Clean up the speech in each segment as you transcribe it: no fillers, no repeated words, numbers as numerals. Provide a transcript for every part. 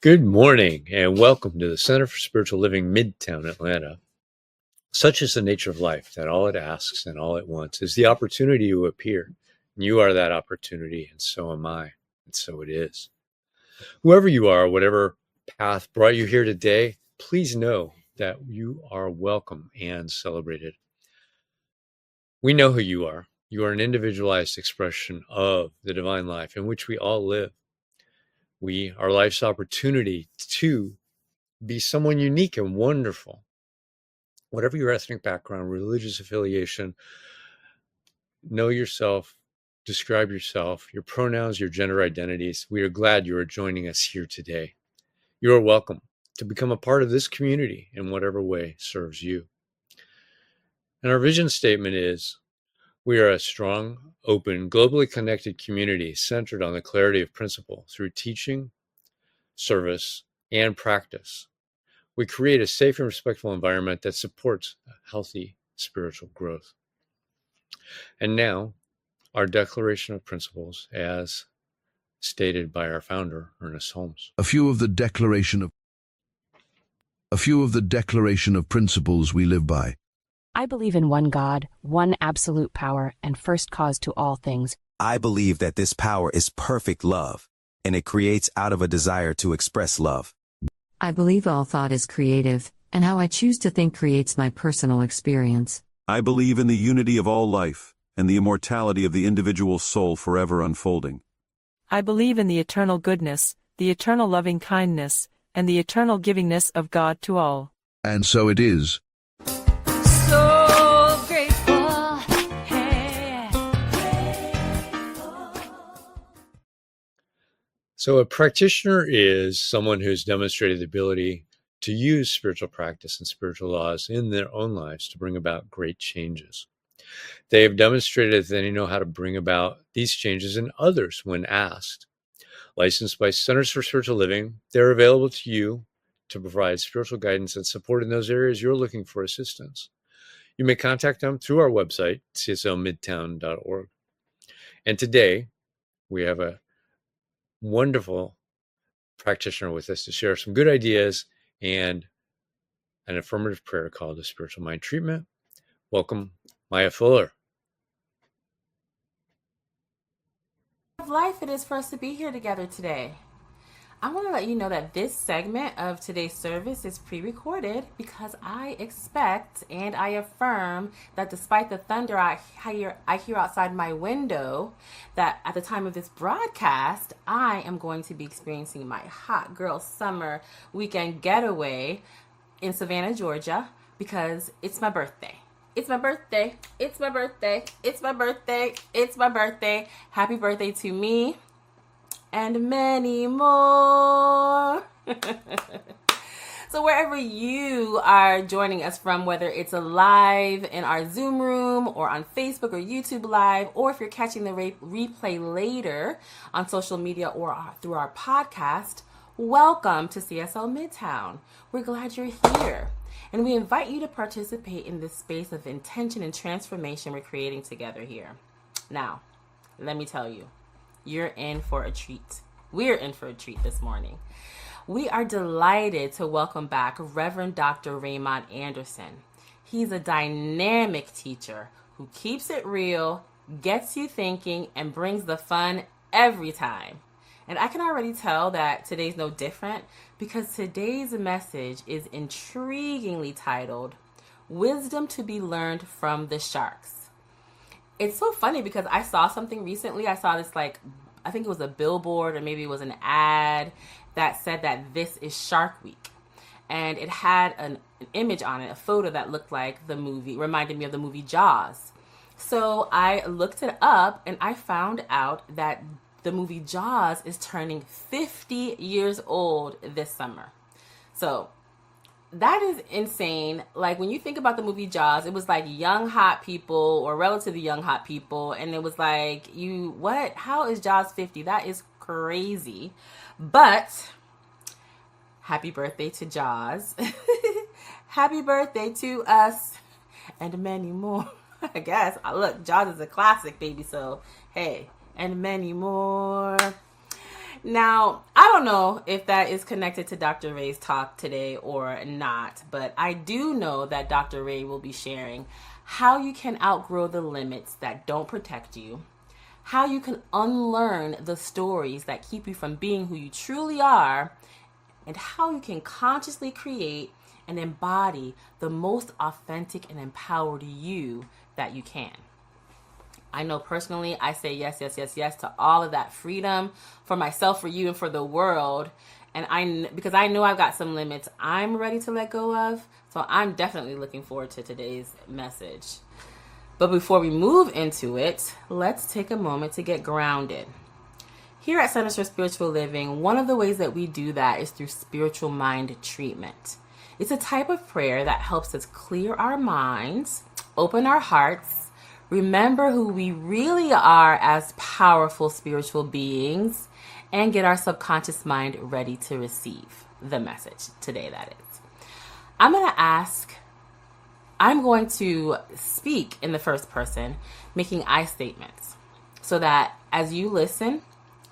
Good morning and welcome to the Center for Spiritual Living, Midtown Atlanta. Such is the nature of life that all it asks and all it wants is the opportunity to appear. You are that opportunity, and so am I, and so it is. Whoever you are, whatever path brought you here today, please know that you are welcome and celebrated. We know who you are. You are an individualized expression of the divine life in which we all live. We are life's opportunity to be someone unique and wonderful. Whatever your ethnic background, religious affiliation, know yourself, describe yourself, your pronouns, your gender identities. We are glad you are joining us here today. You are welcome to become a part of this community in whatever way serves you. And our vision statement is, we are a strong, open, globally connected community centered on the clarity of principle through teaching, service, and practice. We create a safe and respectful environment that supports healthy spiritual growth. And now, our Declaration of Principles as stated by our founder, Ernest Holmes. A few of the Declaration of Principles we live by. I believe in one God, one absolute power, and first cause to all things. I believe that this power is perfect love, and it creates out of a desire to express love. I believe all thought is creative, and how I choose to think creates my personal experience. I believe in the unity of all life, and the immortality of the individual soul forever unfolding. I believe in the eternal goodness, the eternal loving kindness, and the eternal givingness of God to all. And so it is. So grateful. Hey. So a practitioner is someone who's demonstrated the ability to use spiritual practice and spiritual laws in their own lives to bring about great changes. They have demonstrated that they know how to bring about these changes in others when asked. Licensed by Centers for Spiritual Living, they're available to you to provide spiritual guidance and support in those areas you're looking for assistance. You may contact them through our website, cslmidtown.org. And today, we have a wonderful practitioner with us to share some good ideas and an affirmative prayer called the Spiritual Mind Treatment. Welcome, Maya Fuller. Life it is for us to be here together today. I want to let you know that this segment of today's service is pre-recorded because I expect and I affirm that despite the thunder I hear outside my window, that at the time of this broadcast, I am going to be experiencing my hot girl summer weekend getaway in Savannah, Georgia, because it's my birthday. It's my birthday. It's my birthday. It's my birthday. It's my birthday. Happy birthday to me and many more. So wherever you are joining us from, whether it's a live in our Zoom room or on Facebook or YouTube Live, or if you're catching the replay later on social media or through our podcast, welcome to CSL Midtown. We're glad you're here. And we invite you to participate in this space of intention and transformation we're creating together here. Now, let me tell you, you're in for a treat. We're in for a treat this morning. We are delighted to welcome back Reverend Dr. Raymont Anderson. He's a dynamic teacher who keeps it real, gets you thinking, and brings the fun every time. And I can already tell that today's no different because today's message is intriguingly titled, Wisdom to be Learned from the Sharks. It's so funny because I saw something recently. I saw this I think it was a billboard or maybe it was an ad that said that this is Shark Week. And it had an image on it, a photo that looked like the movie, reminded me of the movie Jaws. So I looked it up and I found out that the movie Jaws is turning 50 years old this summer. So that is insane. Like when you think about the movie Jaws, it was like young, hot people or relatively young, hot people. And it was like, what? How is Jaws 50? That is crazy. But happy birthday to Jaws. Happy birthday to us and many more. I guess. Look, Jaws is a classic, baby. So, hey. And many more. Now, I've don't know if that is connected to Dr. Ray's talk today or not, but I do know that Dr. Ray will be sharing how you can outgrow the limits that don't protect you, how you can unlearn the stories that keep you from being who you truly are, and how you can consciously create and embody the most authentic and empowered you that you can. I know personally, I say yes, yes, yes, yes to all of that freedom for myself, for you, and for the world. And because I know I've got some limits I'm ready to let go of. So I'm definitely looking forward to today's message. But before we move into it, let's take a moment to get grounded. Here at Centers for Spiritual Living, one of the ways that we do that is through spiritual mind treatment. It's a type of prayer that helps us clear our minds, open our hearts, remember who we really are as powerful spiritual beings, and get our subconscious mind ready to receive the message today, that is. I'm going to speak in the first person, making I statements, so that as you listen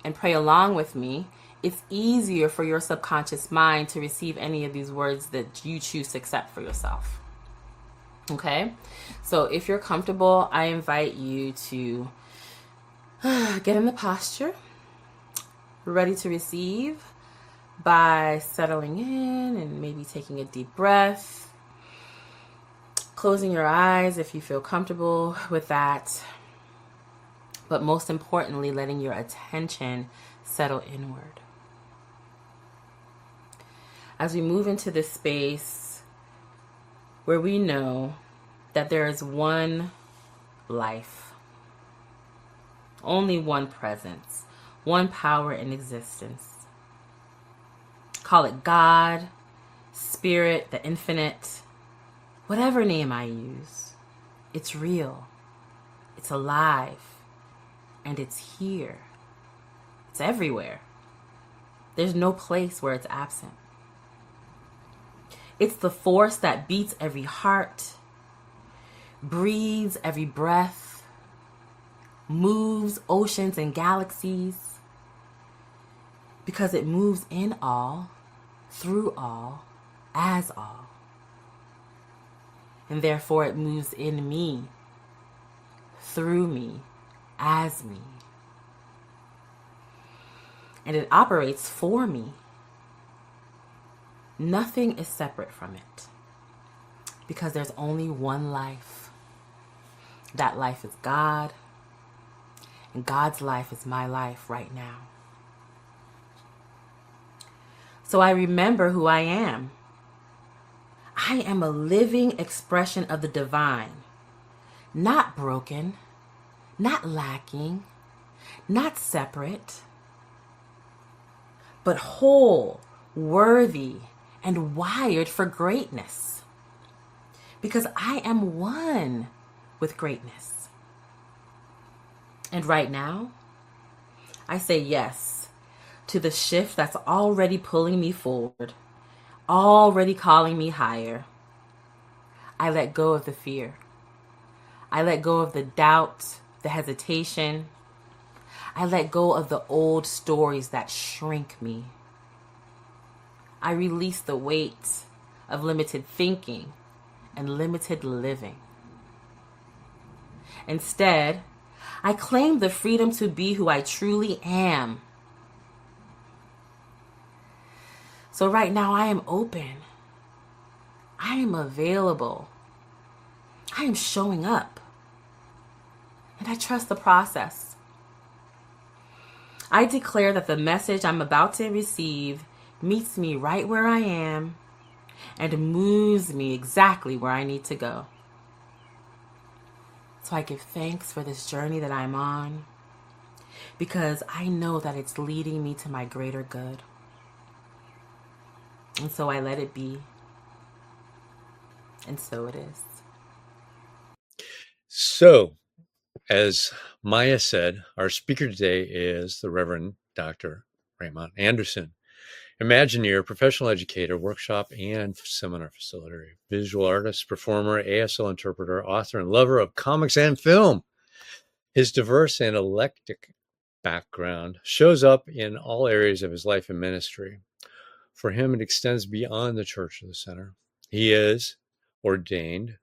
and pray along with me, it's easier for your subconscious mind to receive any of these words that you choose to accept for yourself. Okay, so if you're comfortable, I invite you to get in the posture, ready to receive, by settling in and maybe taking a deep breath, closing your eyes if you feel comfortable with that, but most importantly, letting your attention settle inward. As we move into this space where we know that there is one life, only one presence, one power in existence. Call it God, Spirit, the infinite, whatever name I use. It's real, it's alive, and it's here. It's everywhere. There's no place where it's absent. It's the force that beats every heart, breathes every breath, moves oceans and galaxies, because it moves in all, through all, as all. And therefore it moves in me, through me, as me. And it operates for me. Nothing is separate from it, because there's only one life. That life is God, and God's life is my life right now. So I remember who I am. I am a living expression of the divine, not broken, not lacking, not separate, but whole, worthy, and wired for greatness, because I am one with greatness. And right now, I say yes to the shift that's already pulling me forward, already calling me higher. I let go of the fear. I let go of the doubt, the hesitation. I let go of the old stories that shrink me. I release the weight of limited thinking and limited living. Instead, I claim the freedom to be who I truly am. So right now I am open. I am available. I am showing up. And I trust the process. I declare that the message I'm about to receive meets me right where I am and moves me exactly where I need to go. So I give thanks for this journey that I'm on, because I know that it's leading me to my greater good. And so I let it be. And so it is. So, as Maya said, our speaker today is the Reverend Dr. Raymont Anderson, Imagineer, professional educator, workshop and seminar facilitator, visual artist, performer, ASL interpreter, author, and lover of comics and film. His diverse and eclectic background shows up in all areas of his life and ministry. For him, it extends beyond the church of the center. He is an ordained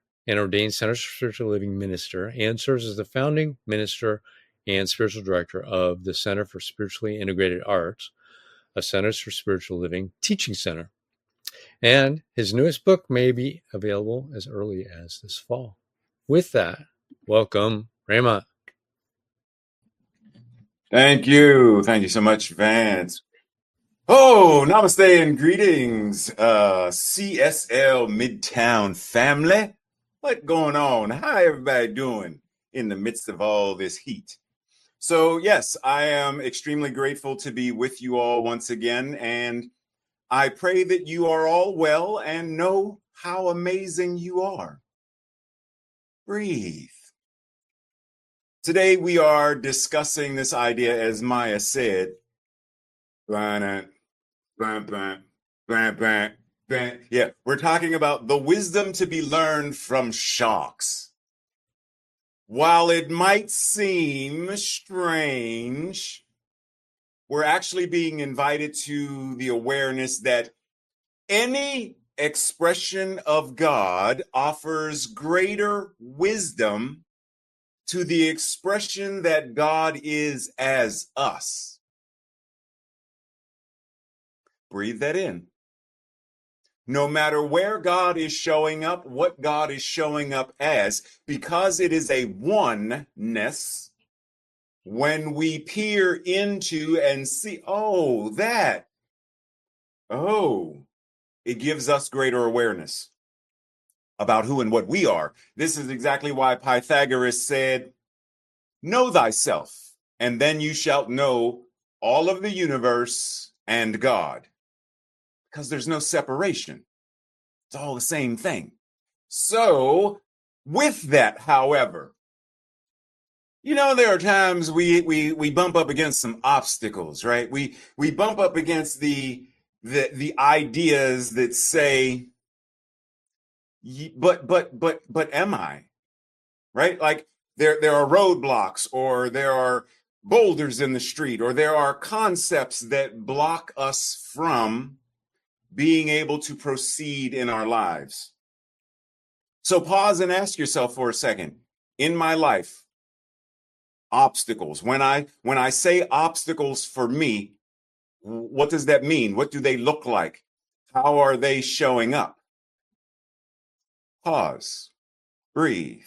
Centers for Spiritual Living minister and serves as the founding minister and spiritual director of the Center for Spiritually Integrated Arts, a Centers for Spiritual Living teaching center. And his newest book may be available as early as this fall. With that, welcome, Raymont. Thank you. Thank you so much, Vance. Oh, namaste and greetings, CSL Midtown family. What going on? How everybody doing in the midst of all this heat? So yes, I am extremely grateful to be with you all once again, and I pray that you are all well and know how amazing you are. Breathe. Today we are discussing this idea, as Maya said. Yeah, we're talking about the wisdom to be learned from sharks. While it might seem strange, we're actually being invited to the awareness that any expression of God offers greater wisdom to the expression that God is as us. Breathe that in. No matter where God is showing up, what God is showing up as, because it is a oneness, when we peer into and see, it gives us greater awareness about who and what we are. This is exactly why Pythagoras said, know thyself, and then you shalt know all of the universe and God. Because there's no separation. It's all the same thing. So with that, however, there are times we bump up against some obstacles, right? We bump up against the ideas that say, but am I? Right? Like there are roadblocks, or there are boulders in the street, or there are concepts that block us from being able to proceed in our lives. So pause and ask yourself for a second. In my life, obstacles. When I say obstacles for me, what does that mean? What do they look like? How are they showing up? Pause. Breathe.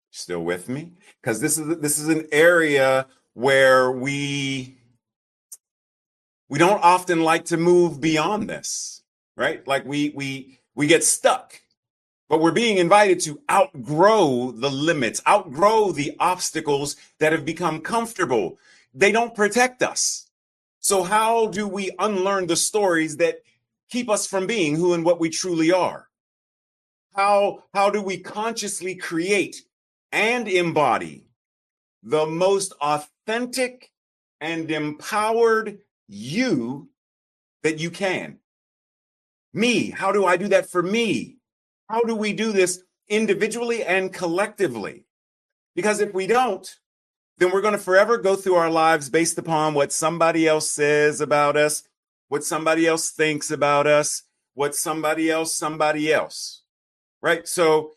Still with me? Because this is an area where we don't often like to move beyond this, right? Like we get stuck, but we're being invited to outgrow the limits, outgrow the obstacles that have become comfortable. They don't protect us. So how do we unlearn the stories that keep us from being who and what we truly are? How do we consciously create and embody the most authentic and empowered you that you can? Me, how do I do that for me? How do we do this individually and collectively? Because if we don't, then we're going to forever go through our lives based upon what somebody else says about us, what somebody else thinks about us, what somebody else, right? So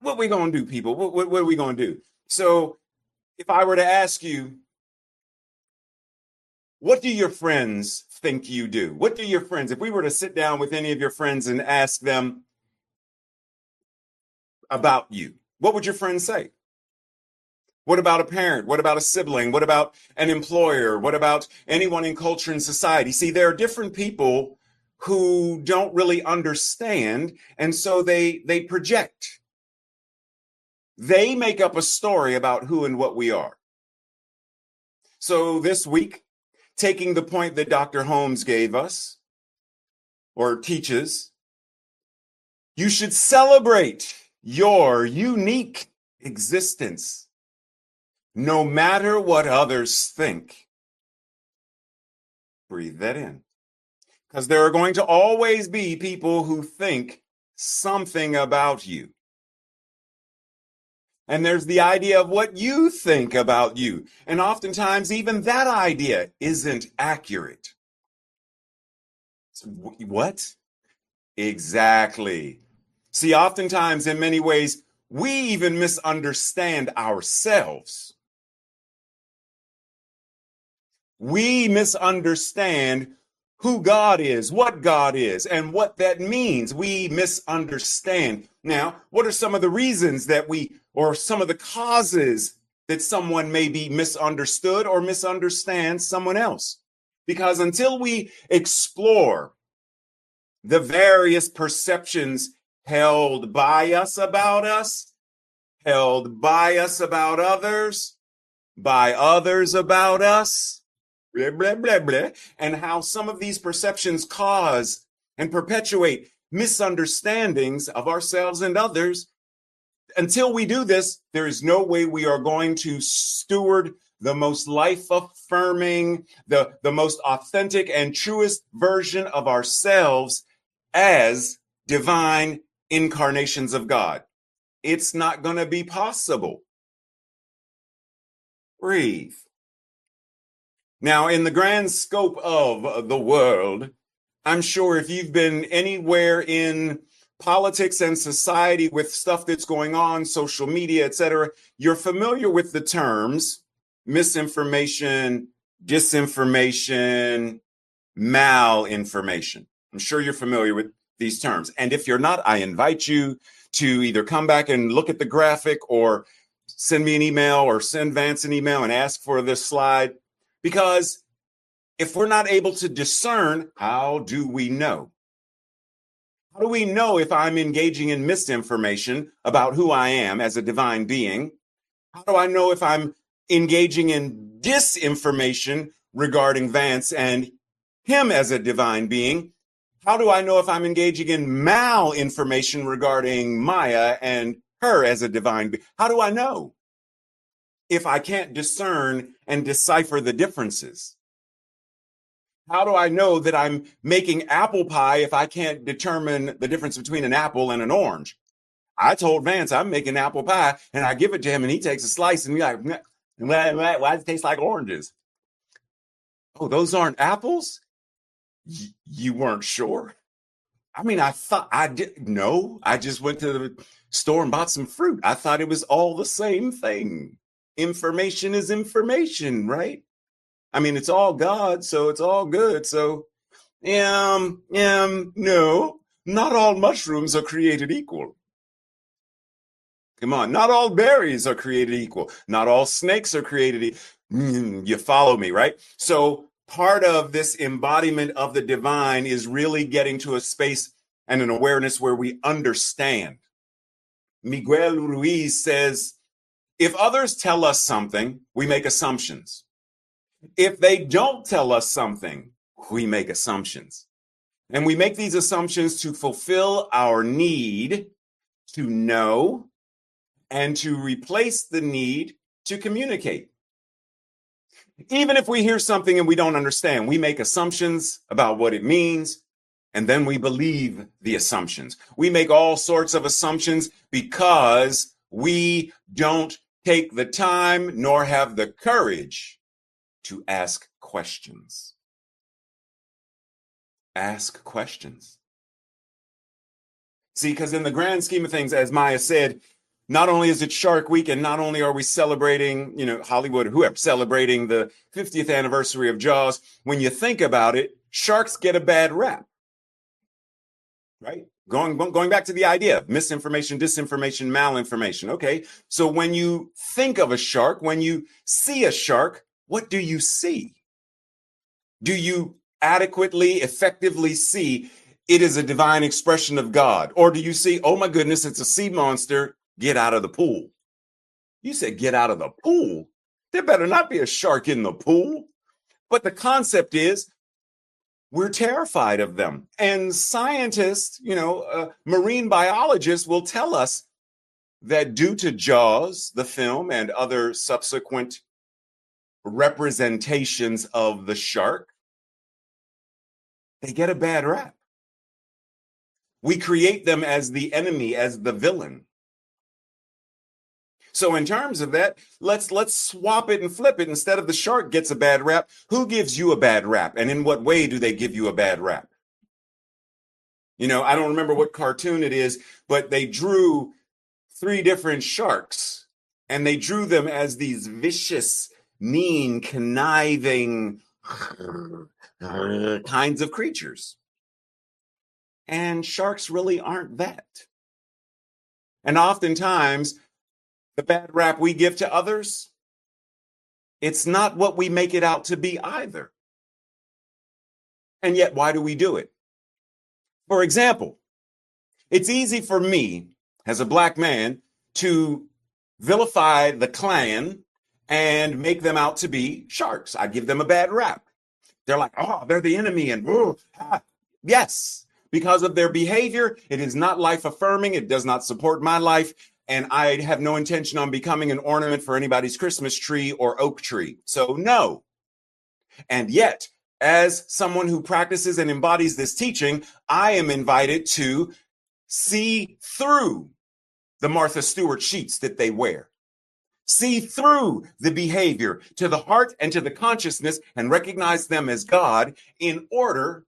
what we going to do, people? What are we going to do? So if I were to ask you, what do your friends think you do? What do your friends, if we were to sit down with any of your friends and ask them about you, what would your friends say? What about a parent? What about a sibling? What about an employer? What about anyone in culture and society? See, there are different people who don't really understand, and so they project. They make up a story about who and what we are. So this week, taking the point that Dr. Holmes gave us, or teaches, you should celebrate your unique existence, no matter what others think. Breathe that in. Because there are going to always be people who think something about you. And there's the idea of what you think about you. And oftentimes, even that idea isn't accurate. What? Exactly. See, oftentimes, in many ways, we even misunderstand ourselves. We misunderstand who God is, what God is, and what that means. We misunderstand. Now, what are some of the reasons that or some of the causes that someone may be misunderstood or misunderstand someone else? Because until we explore the various perceptions held by us about us, held by us about others, by others about us, blah, blah, blah, blah, and how some of these perceptions cause and perpetuate misunderstandings of ourselves and others. Until we do this, there is no way we are going to steward the most life-affirming, the most authentic and truest version of ourselves as divine incarnations of God. It's not going to be possible. Breathe. Now, in the grand scope of the world, I'm sure if you've been anywhere in politics and society with stuff that's going on, social media, etc., you're familiar with the terms misinformation, disinformation, malinformation. I'm sure you're familiar with these terms. And if you're not, I invite you to either come back and look at the graphic or send me an email or send Vance an email and ask for this slide. Because if we're not able to discern, how do we know? How do we know if I'm engaging in misinformation about who I am as a divine being? How do I know if I'm engaging in disinformation regarding Vance and him as a divine being? How do I know if I'm engaging in malinformation regarding Maya and her as a divine being? How do I know if I can't discern and decipher the differences? How do I know that I'm making apple pie if I can't determine the difference between an apple and an orange? I told Vance I'm making apple pie, and I give it to him, and he takes a slice, and he's like, why does it taste like oranges? Oh, those aren't apples? You weren't sure? I mean, I thought I did. No, I just went to the store and bought some fruit. I thought it was all the same thing. Information is information, right? I mean, it's all God, so it's all good. So, no, not all mushrooms are created equal. Come on, not all berries are created equal. Not all snakes are created equal. You follow me, right? So part of this embodiment of the divine is really getting to a space and an awareness where we understand. Miguel Ruiz says, if others tell us something, we make assumptions. If they don't tell us something, we make assumptions. And we make these assumptions to fulfill our need to know and to replace the need to communicate. Even if we hear something and we don't understand, we make assumptions about what it means, and then we believe the assumptions. We make all sorts of assumptions because we don't take the time nor have the courage to ask questions. Ask questions. See, because in the grand scheme of things, as Maya said, not only is it Shark Week, and not only are we celebrating, Hollywood or whoever, celebrating the 50th anniversary of Jaws, when you think about it, sharks get a bad rap, right? Going back to the idea of misinformation, disinformation, malinformation. Okay, so when you think of a shark, when you see a shark, what do you see? Do you adequately, effectively see it is a divine expression of God? Or do you see, oh my goodness, it's a sea monster, get out of the pool? You said get out of the pool? There better not be a shark in the pool. But the concept is we're terrified of them. And scientists, marine biologists will tell us that due to Jaws, the film, and other subsequent representations of the shark, they get a bad rap. We create them as the enemy, as the villain. So in terms of that, let's swap it and flip it. Instead of the shark gets a bad rap, who gives you a bad rap? And in what way do they give you a bad rap? You know, I don't remember what cartoon it is, but they drew 3 different sharks, and they drew them as these vicious, mean, conniving kinds of creatures. And sharks really aren't that. And oftentimes, the bad rap we give to others, it's not what we make it out to be either. And yet, why do we do it? For example, it's easy for me as a black man to vilify the Klan and make them out to be sharks. I give them a bad rap. They're like, oh, they're the enemy. And yes, because of their behavior, it is not life affirming. It does not support my life. And I have no intention on becoming an ornament for anybody's Christmas tree or oak tree. So no. And yet, as someone who practices and embodies this teaching, I am invited to see through the Martha Stewart sheets that they wear. See through the behavior to the heart and to the consciousness and recognize them as God in order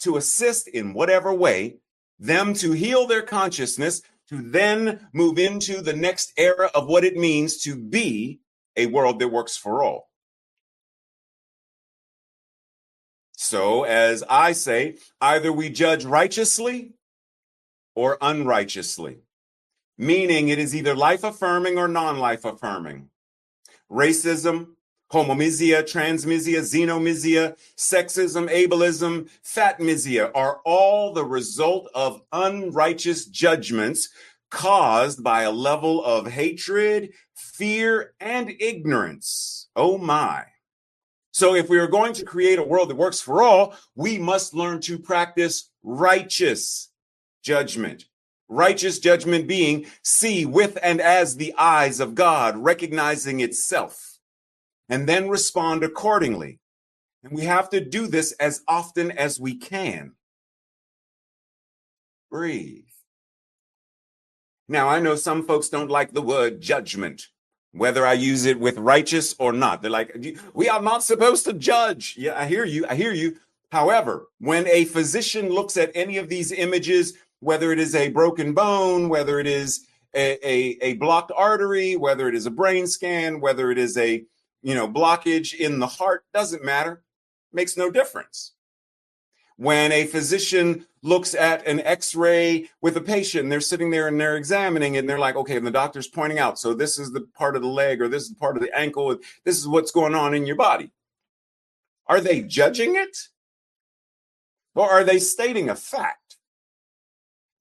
to assist in whatever way them to heal their consciousness, to then move into the next era of what it means to be a world that works for all. So, as I say, either we judge righteously or unrighteously, meaning it is either life-affirming or non-life affirming. Racism, homomisia, transmisia, xenomisia, sexism, ableism, fatmisia are all the result of unrighteous judgments caused by a level of hatred, fear, and ignorance. Oh my. So if we are going to create a world that works for all, we must learn to practice righteous judgment. Righteous judgment being see with and as the eyes of God, recognizing itself, and then respond accordingly. And we have to do this as often as we can. Breathe. Now, I know some folks don't like the word judgment, whether I use it with righteous or not. They're like, we are not supposed to judge. Yeah, I hear you. I hear you. However, when a physician looks at any of these images, whether it is a broken bone, whether it is a blocked artery, whether it is a brain scan, whether it is a blockage in the heart, doesn't matter. Makes no difference. When a physician looks at an x-ray with a patient, they're sitting there and they're examining it and they're like, okay, and the doctor's pointing out, so this is the part of the leg or this is the part of the ankle, this is what's going on in your body. Are they judging it? Or are they stating a fact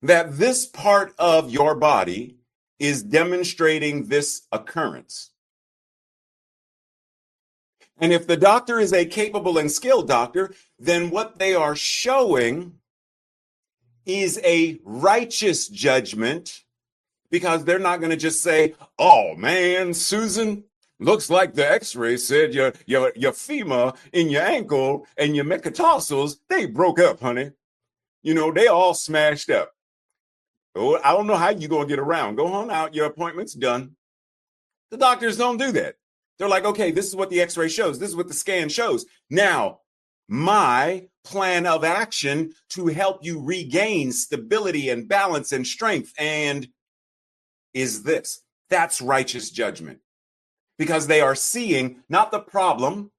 that this part of your body is demonstrating this occurrence? And if the doctor is a capable and skilled doctor, then what they are showing is a righteous judgment, because they're not going to just say, oh man, Susan, looks like the x-ray said your femur in your ankle and your metatarsals, they broke up, honey. They all smashed up. Oh, I don't know how you're going to get around. Go on out. Your appointment's done. The doctors don't do that. They're like, okay, this is what the x-ray shows. This is what the scan shows. Now, my plan of action to help you regain stability and balance and strength and is this. That's righteous judgment, because they are seeing not the problem,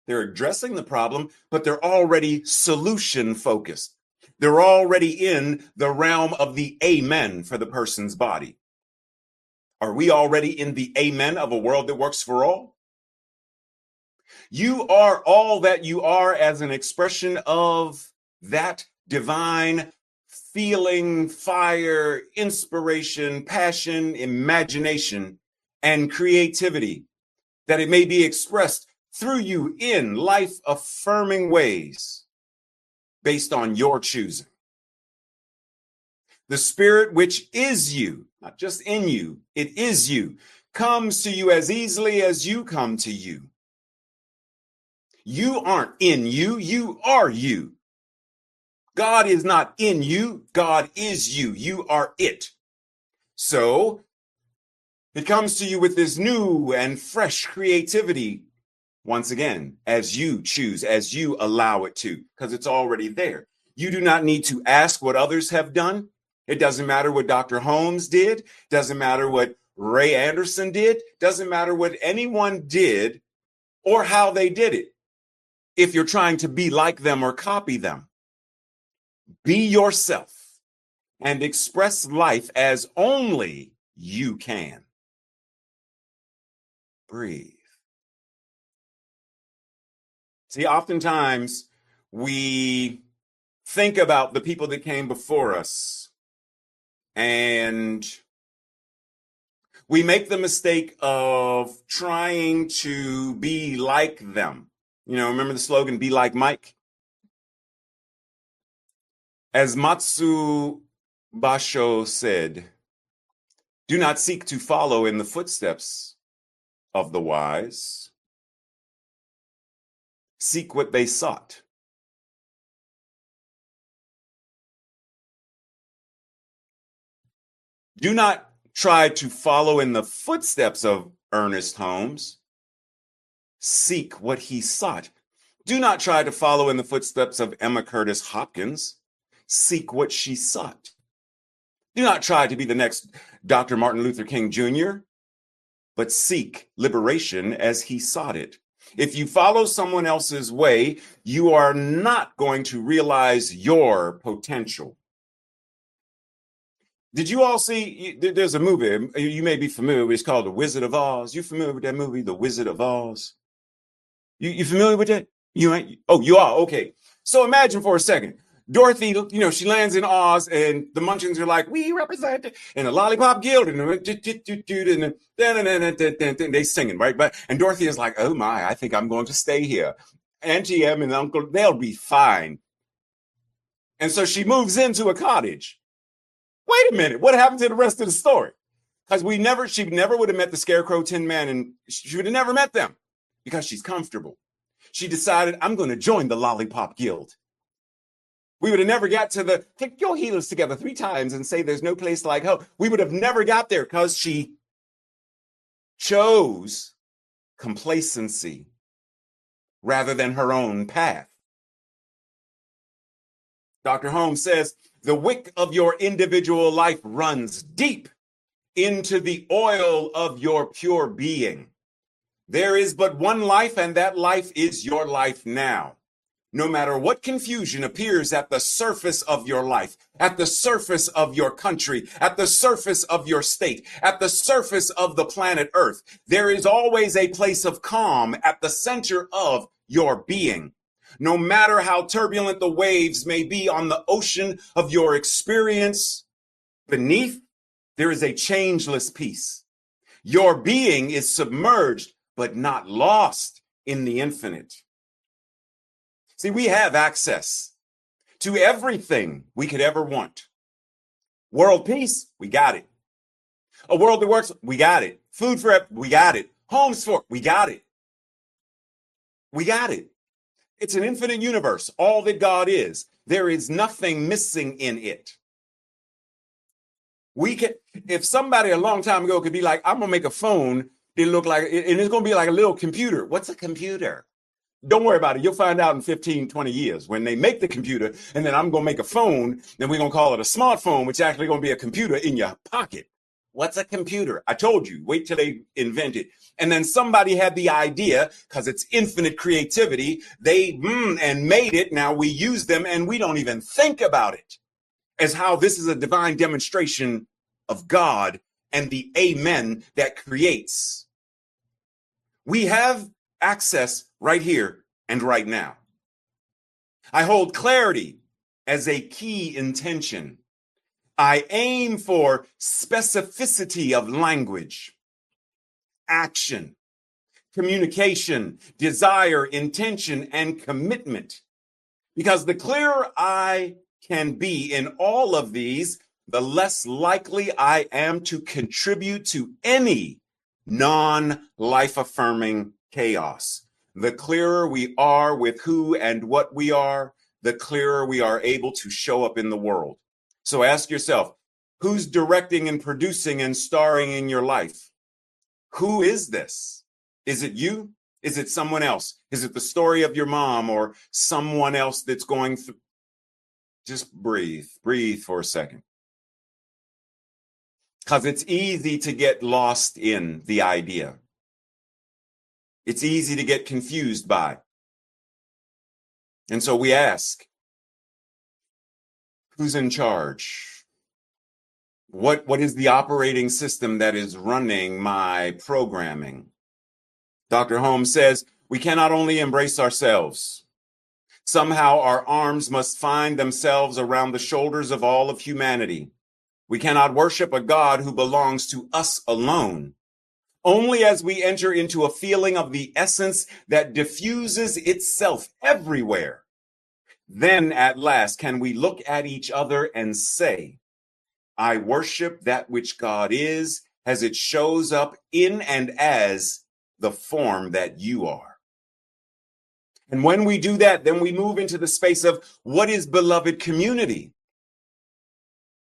they're addressing the problem, but they're already solution focused. They're already in the realm of the amen for the person's body. Are we already in the amen of a world that works for all? You are all that you are as an expression of that divine feeling, fire, inspiration, passion, imagination, and creativity, that it may be expressed through you in life-affirming ways based on your choosing. The spirit which is you, not just in you, it is you, comes to you as easily as you come to you. You aren't in you, you are you. God is not in you, God is you. You are it. So It comes to you with this new and fresh creativity, once again, as you choose, as you allow it to, because it's already there. You do not need to ask what others have done. It doesn't matter what Dr. Holmes did. Doesn't matter what Ray Anderson did. Doesn't matter what anyone did or how they did it. If you're trying to be like them or copy them, be yourself and express life as only you can. Breathe. See, oftentimes we think about the people that came before us and we make the mistake of trying to be like them. You know, remember the slogan, be like Mike? As Matsu Basho said, do not seek to follow in the footsteps of the wise. Seek what they sought. Do not try to follow in the footsteps of Ernest Holmes. Seek what he sought. Do not try to follow in the footsteps of Emma Curtis Hopkins. Seek what she sought. Do not try to be the next Dr. Martin Luther King Jr., but seek liberation as he sought it. If you follow someone else's way, you are not going to realize your potential. Did you all see, there's a movie, you may be familiar with, it's called The Wizard of Oz. You familiar with that movie, The Wizard of Oz? You familiar with that? You ain't? Oh, you are? Okay. So imagine for a second, Dorothy, you know, she lands in Oz and the Munchkins are like, we represent it, and the Lollipop Guild, and they singing, right? And Dorothy is like, oh my, I think I'm going to stay here. Auntie Em and Uncle, they'll be fine. And so she moves into a cottage. Wait a minute, what happened to the rest of the story? Because she never would have met the Scarecrow, Tin Man, and she would have never met them because she's comfortable. She decided, I'm going to join the Lollipop Guild. We would have never got to the click your heels together 3 times and say there's no place like home. We would have never got there because she chose complacency rather than her own path. Dr. Holmes says, the wick of your individual life runs deep into the oil of your pure being. There is but one life, and that life is your life now. No matter what confusion appears at the surface of your life, at the surface of your country, at the surface of your state, at the surface of the planet Earth, there is always a place of calm at the center of your being. No matter how turbulent the waves may be on the ocean of your experience, beneath, there is a changeless peace. Your being is submerged, but not lost in the infinite. See, we have access to everything we could ever want. World peace, we got it. A world that works, we got it. Food for, we got it. Homes for, we got it. We got it. It's an infinite universe, all that God is. There is nothing missing in it. We can, if somebody a long time ago could be like, I'm gonna make a phone that look like, and it's gonna be like a little computer. What's a computer? Don't worry about it. You'll find out in 15, 20 years when they make the computer, and then I'm going to make a phone, and we're going to call it a smartphone, which is actually going to be a computer in your pocket. What's a computer? I told you, wait till they invent it. And then somebody had the idea, because it's infinite creativity, they and made it. Now we use them, and we don't even think about it as how this is a divine demonstration of God and the amen that creates. We have access right here and right now. I hold clarity as a key intention. I aim for specificity of language, action, communication, desire, intention, and commitment. Because the clearer I can be in all of these, the less likely I am to contribute to any non-life affirming chaos. The clearer we are with who and what we are, the clearer we are able to show up in the world. So ask yourself, who's directing and producing and starring in your life? Who is this? Is it you? Is it someone else? Is it the story of your mom or someone else that's going through? Just breathe for a second. Because it's easy to get lost in the idea. It's easy to get confused by. And so we ask, who's in charge? What is the operating system that is running my programming? Dr. Holmes says, we cannot only embrace ourselves. Somehow our arms must find themselves around the shoulders of all of humanity. We cannot worship a God who belongs to us alone. Only as we enter into a feeling of the essence that diffuses itself everywhere, then at last can we look at each other and say, I worship that which God is as it shows up in and as the form that you are. And when we do that, then we move into the space of what is beloved community?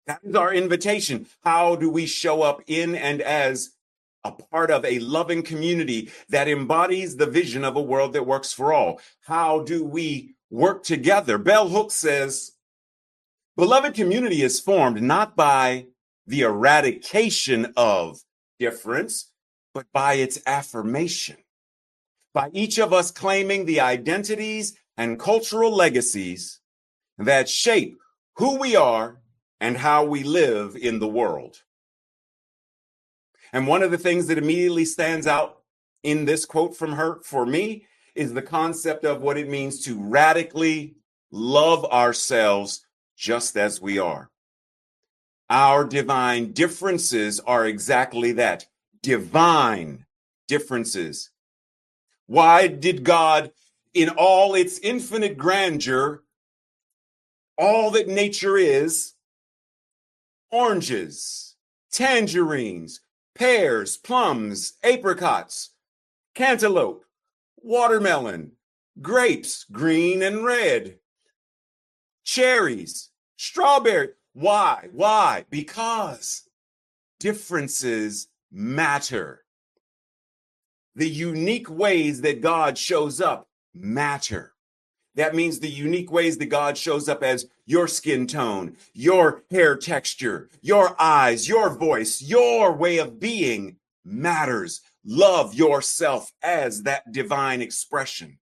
That is our invitation. How do we show up in and as a part of a loving community that embodies the vision of a world that works for all? How do we work together? Bell Hooks says, beloved community is formed not by the eradication of difference, but by its affirmation. By each of us claiming the identities and cultural legacies that shape who we are and how we live in the world. And one of the things that immediately stands out in this quote from her, for me, is the concept of what it means to radically love ourselves just as we are. Our divine differences are exactly that, divine differences. Why did God, in all its infinite grandeur, all that nature is, oranges, tangerines, pears, plums, apricots, cantaloupe, watermelon, grapes, green and red, cherries, strawberry. Why? Why? Because differences matter. The unique ways that God shows up matter. That means the unique ways that God shows up as your skin tone, your hair texture, your eyes, your voice, your way of being matters. Love yourself as that divine expression.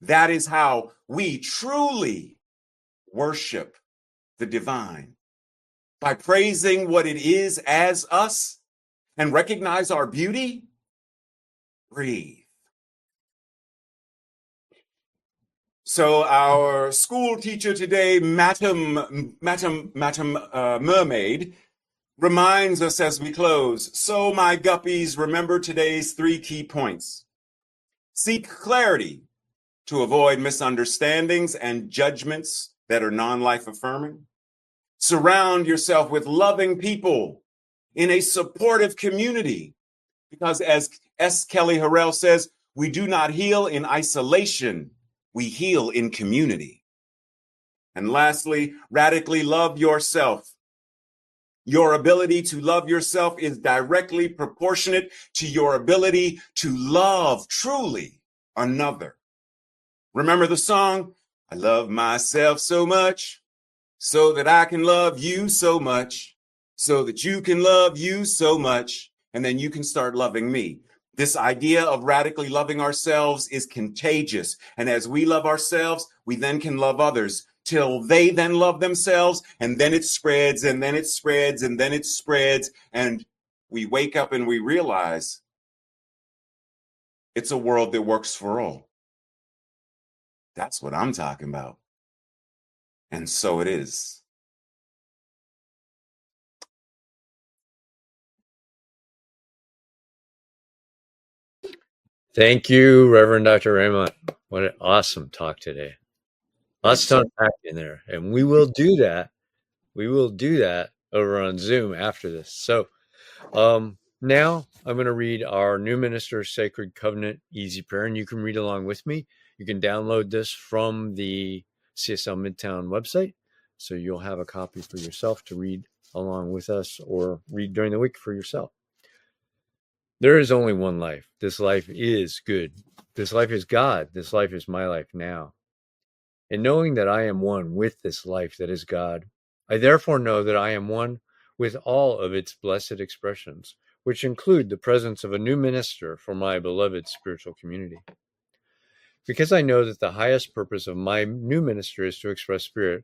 That is how we truly worship the divine, by praising what it is as us and recognize our beauty. Breathe. So our school teacher today, Madam Mermaid, reminds us as we close. So my guppies, remember today's 3 key points. Seek clarity to avoid misunderstandings and judgments that are non-life affirming. Surround yourself with loving people in a supportive community, because as S. Kelly Harrell says, we do not heal in isolation. We heal in community. And lastly, radically love yourself. Your ability to love yourself is directly proportionate to your ability to love truly another. Remember the song, I love myself so much so that I can love you so much, so that you can love you so much, and then you can start loving me. This idea of radically loving ourselves is contagious. And as we love ourselves, we then can love others till they then love themselves. And then it spreads, and then it spreads, and then it spreads. And we wake up and we realize it's a world that works for all. That's what I'm talking about. And so it is. Thank you, Reverend Dr. Raymont. What an awesome talk today. Lots to unpack in there. And we will do that. We will do that over on Zoom after this. So now I'm going to read our New Minister Sacred Covenant Easy Prayer, and you can read along with me. You can download this from the CSL Midtown website, so you'll have a copy for yourself to read along with us or read during the week for yourself. There is only one life. This life is good. This life is God. This life is my life now. And knowing that I am one with this life that is God, I therefore know that I am one with all of its blessed expressions, which include the presence of a new minister for my beloved spiritual community. Because I know that the highest purpose of my new minister is to express spirit,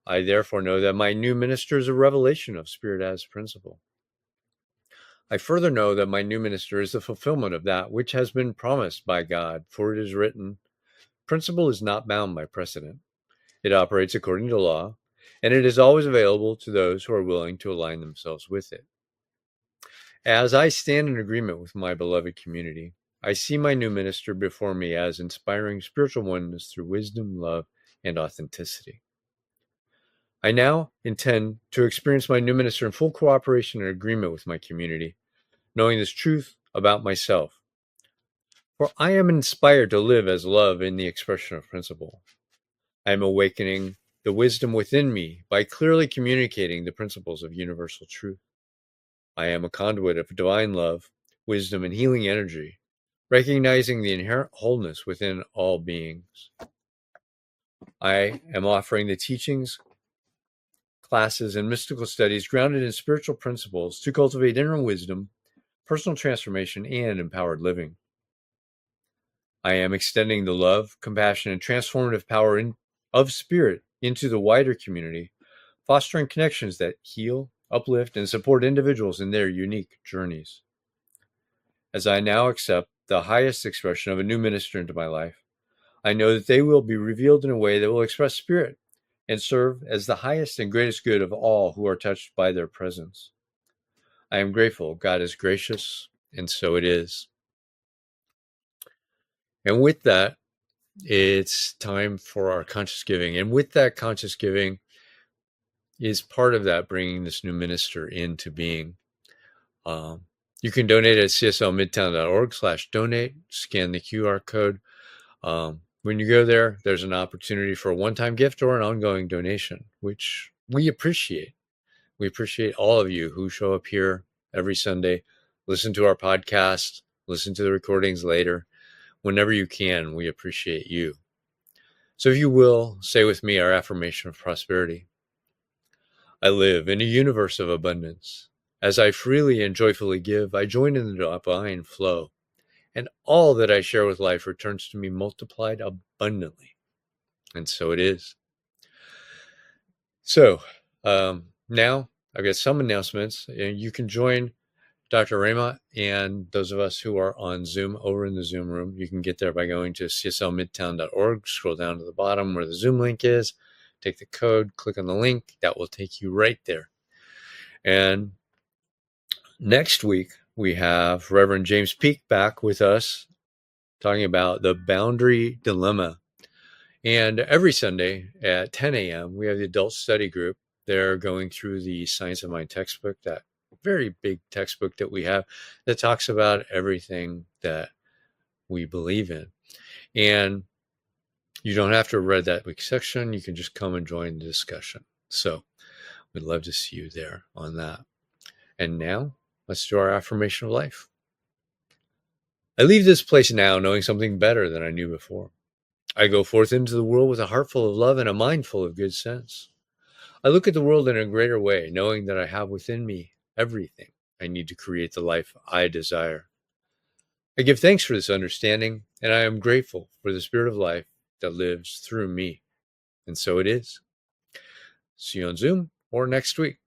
I therefore know that my new minister is a revelation of spirit as principle. I further know that my new minister is the fulfillment of that which has been promised by God, for it is written, principle is not bound by precedent. It operates according to law, and it is always available to those who are willing to align themselves with it. As I stand in agreement with my beloved community, I see my new minister before me as inspiring spiritual oneness through wisdom, love, and authenticity. I now intend to experience my new minister in full cooperation and agreement with my community, knowing this truth about myself. For I am inspired to live as love in the expression of principle. I am awakening the wisdom within me by clearly communicating the principles of universal truth. I am a conduit of divine love, wisdom, and healing energy, recognizing the inherent wholeness within all beings. I am offering the teachings, classes, and mystical studies grounded in spiritual principles to cultivate inner wisdom, personal transformation, and empowered living. I am extending the love, compassion, and transformative power of spirit into the wider community, fostering connections that heal, uplift, and support individuals in their unique journeys. As I now accept the highest expression of a new minister into my life, I know that they will be revealed in a way that will express spirit and serve as the highest and greatest good of all who are touched by their presence. I am grateful. God is gracious, and so it is. And with that, it's time for our conscious giving. And with that conscious giving is part of that bringing this new minister into being. You can donate at cslmidtown.org/donate, scan the QR code. When you go there, there's an opportunity for a one-time gift or an ongoing donation, which we appreciate. We appreciate all of you who show up here every Sunday, listen to our podcast, listen to the recordings later. Whenever you can, we appreciate you. So if you will, say with me our affirmation of prosperity. I live in a universe of abundance. As I freely and joyfully give, I join in the divine flow, and all that I share with life returns to me multiplied abundantly. And so it is. So now I've got some announcements. You can join Dr. Raymont and those of us who are on Zoom over in the Zoom room. You can get there by going to cslmidtown.org, scroll down to the bottom where the Zoom link is, take the code, click on the link. That will take you right there. And next week, we have Reverend James Peake back with us talking about the boundary dilemma. And every Sunday at 10 a.m., we have the adult study group. They're going through the Science of Mind textbook, that very big textbook that we have that talks about everything that we believe in. And you don't have to have read that week's section. You can just come and join the discussion. So we'd love to see you there on that. And now let's do our affirmation of life. I leave this place now knowing something better than I knew before. I go forth into the world with a heart full of love and a mind full of good sense. I look at the world in a greater way, knowing that I have within me everything I need to create the life I desire. I give thanks for this understanding, and I am grateful for the spirit of life that lives through me. And so it is. See you on Zoom or next week.